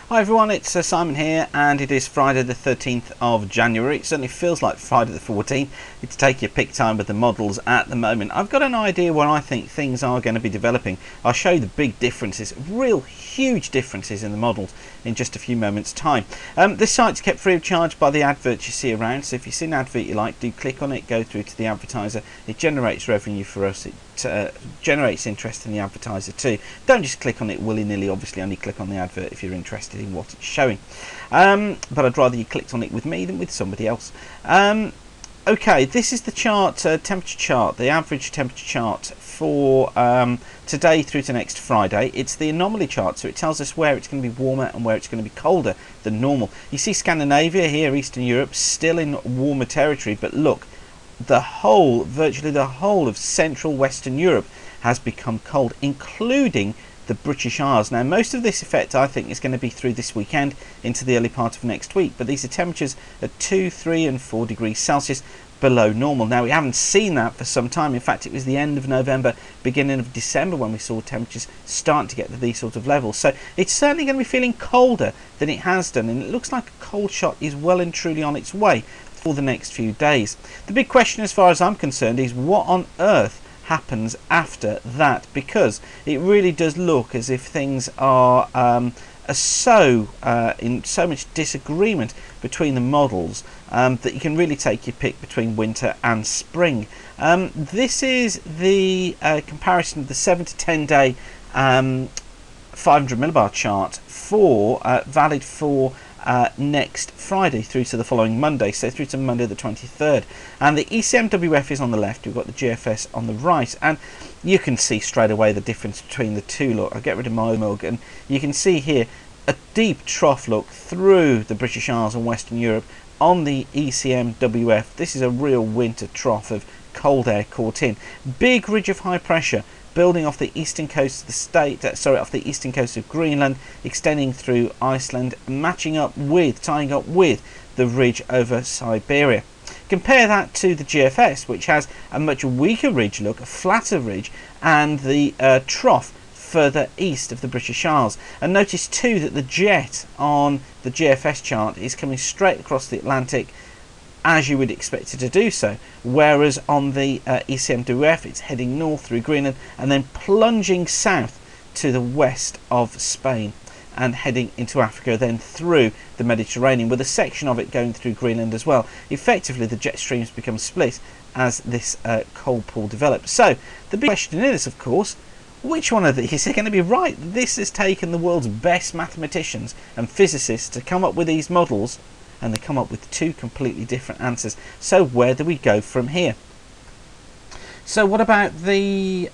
Hi everyone, it's Simon here, and it is Friday the 13th of January. It certainly feels like Friday the 14th. It's take your pick time with the models at the moment. I've got an idea where I think things are going to be developing. I'll show you the big differences, real huge differences in the models in just a few moments time. This site's kept free of charge by the adverts you see around, so if you see an advert you like, do click on it, go through to the advertiser. It generates revenue for us. It generates interest in the advertiser too. Don't just click on it willy-nilly, obviously only click on the advert if you're interested in what it's showing. But I'd rather you clicked on it with me than with somebody else. Okay, this is the chart, temperature chart, the average temperature chart for today through to next Friday. It's the anomaly chart, so it tells us where it's going to be warmer and where it's going to be colder than normal. You see Scandinavia here, Eastern Europe, still in warmer territory, but look, virtually the whole of Central Western Europe has become cold, including the British Isles. Now, most of this effect, I think, is going to be through this weekend into the early part of next week, but these are temperatures at 2, 3 and 4 degrees Celsius below normal. Now, we haven't seen that for some time. In fact, it was the end of November, beginning of December when we saw temperatures starting to get to these sort of levels. So it's certainly going to be feeling colder than it has done, and it looks like a cold shot is well and truly on its way for the next few days. The big question, as far as I'm concerned, is what on earth happens after that, because it really does look as if things are in so much disagreement between the models that you can really take your pick between winter and spring. This is the comparison of the 7 to 10 day 500 millibar chart for valid for next Friday through to the following Monday, so through to Monday the 23rd. And the ECMWF is on the left, we've got the GFS on the right, and you can see straight away the difference between the two. Look, I'll get rid of my mug, and you can see here a deep trough look through the British Isles and Western Europe on the ECMWF. This is a real winter trough of cold air caught in. Big ridge of high pressure building off the eastern coast of the state, off the eastern coast of Greenland, extending through Iceland, tying up with the ridge over Siberia. Compare that to the GFS, which has a much weaker ridge look, a flatter ridge, and the trough further east of the British Isles. And notice too that the jet on the GFS chart is coming straight across the Atlantic, as you would expect it to do so, whereas on the ECMWF it's heading north through Greenland and then plunging south to the west of Spain and heading into Africa, then through the Mediterranean, with a section of it going through Greenland as well. Effectively the jet streams become split as this cold pool develops. So the big question is, of course, which one of these are going to be right? This has taken the world's best mathematicians and physicists to come up with these models, and they come up with two completely different answers. So where do we go from here? So what about the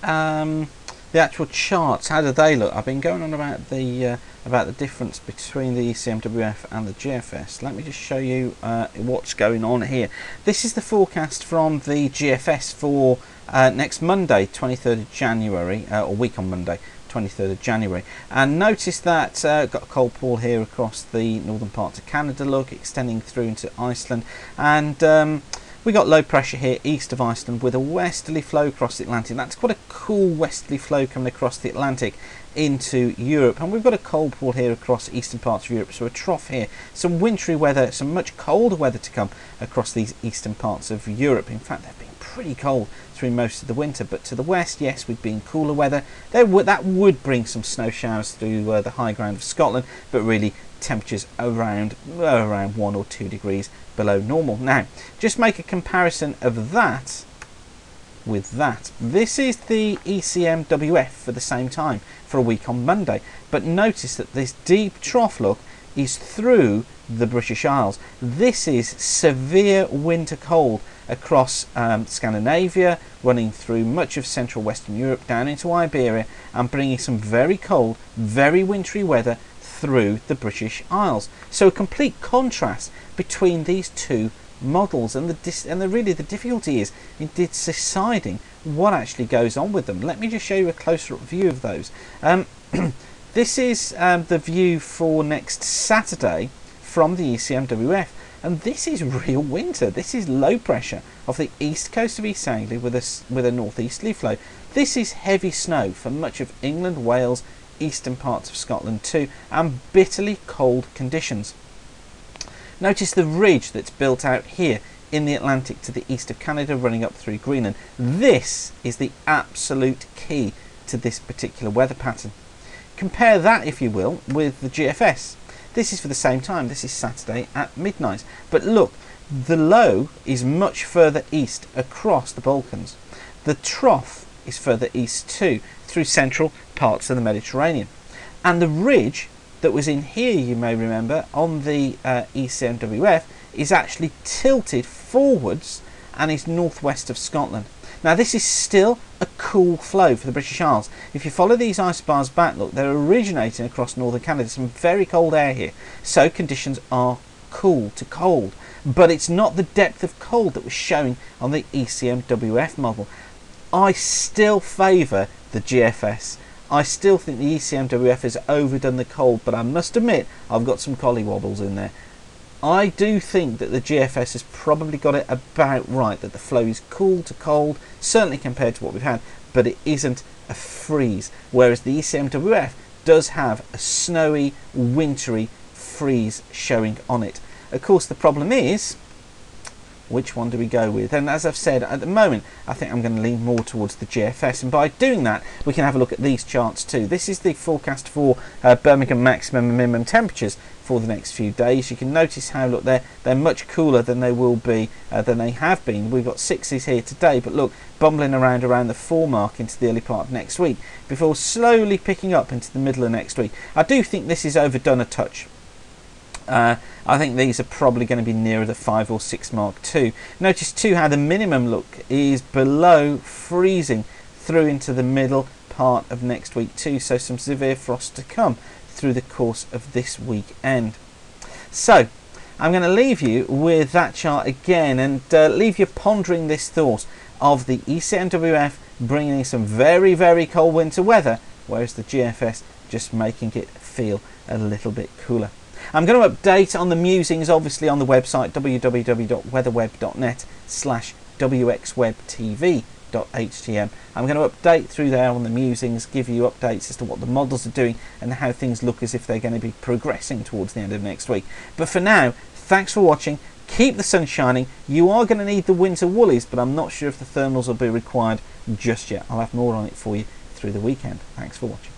actual charts? How do they look? I've been going on about the difference between the ECMWF and the GFS. Let me just show you what's going on here. This is the forecast from the GFS for next Monday, 23rd of January, or week on Monday, 23rd of January, and notice that got a cold pool here across the northern parts of Canada, look, extending through into Iceland, and we got low pressure here east of Iceland with a westerly flow across the Atlantic. That's quite a cool westerly flow coming across the Atlantic into Europe, and we've got a cold pool here across eastern parts of Europe, so a trough here, some wintry weather, some much colder weather to come across these eastern parts of Europe. In fact, they've been pretty cold through most of the winter, but to the west, yes, we've been cooler weather. That would bring some snow showers through the high ground of Scotland, but really temperatures around 1 or 2 degrees below normal. Now, just make a comparison of that with that. This is the ECMWF for the same time for a week on Monday, but notice that this deep trough look is through the British Isles. This is severe winter cold across Scandinavia, running through much of central Western Europe down into Iberia, and bringing some very cold, very wintry weather through the British Isles. So a complete contrast between these two models, and really the difficulty is in deciding what actually goes on with them. Let me just show you a closer up view of those. This is the view for next Saturday from the ECMWF, and this is real winter. This is low pressure off the east coast of East Anglia with a northeasterly flow. This is heavy snow for much of England, Wales, eastern parts of Scotland too, and bitterly cold conditions. Notice the ridge that's built out here in the Atlantic to the east of Canada, running up through Greenland. This is the absolute key to this particular weather pattern. Compare that, if you will, with the GFS. This is for the same time. This is Saturday at midnight. But look, the low is much further east across the Balkans. The trough is further east too, through central parts of the Mediterranean. And the ridge that was in here, you may remember, on the ECMWF, is actually tilted forwards and is northwest of Scotland. Now this is still a cool flow for the British Isles. If you follow these isobars back, look, they're originating across northern Canada. Some very cold air here, so conditions are cool to cold, but it's not the depth of cold that was showing on the ECMWF model. I still favour the GFS. I still think the ECMWF has overdone the cold, but I must admit I've got some collywobbles in there. I do think that the GFS has probably got it about right, that the flow is cool to cold, certainly compared to what we've had, but it isn't a freeze, whereas the ECMWF does have a snowy, wintry freeze showing on it. Of course, the problem is, which one do we go with? And as I've said, at the moment, I think I'm going to lean more towards the GFS. And by doing that, we can have a look at these charts too. This is the forecast for Birmingham maximum and minimum temperatures for the next few days. You can notice how, look, they're much cooler than they will be, than they have been. We've got 6s here today, but look, bumbling around the 4 mark into the early part of next week, before slowly picking up into the middle of next week. I do think this is overdone a touch. I think these are probably going to be nearer the 5 or 6 mark too. Notice too how the minimum, look, is below freezing through into the middle part of next week too, so some severe frost to come through the course of this weekend. So I'm going to leave you with that chart again, and leave you pondering this thought of the ECMWF bringing in some very, very cold winter weather, whereas the GFS just making it feel a little bit cooler. I'm going to update on the musings, obviously, on the website www.weatherweb.net/wxwebtv.htm. I'm going to update through there on the musings, give you updates as to what the models are doing and how things look as if they're going to be progressing towards the end of next week. But for now, thanks for watching. Keep the sun shining. You are going to need the winter woolies, but I'm not sure if the thermals will be required just yet. I'll have more on it for you through the weekend. Thanks for watching.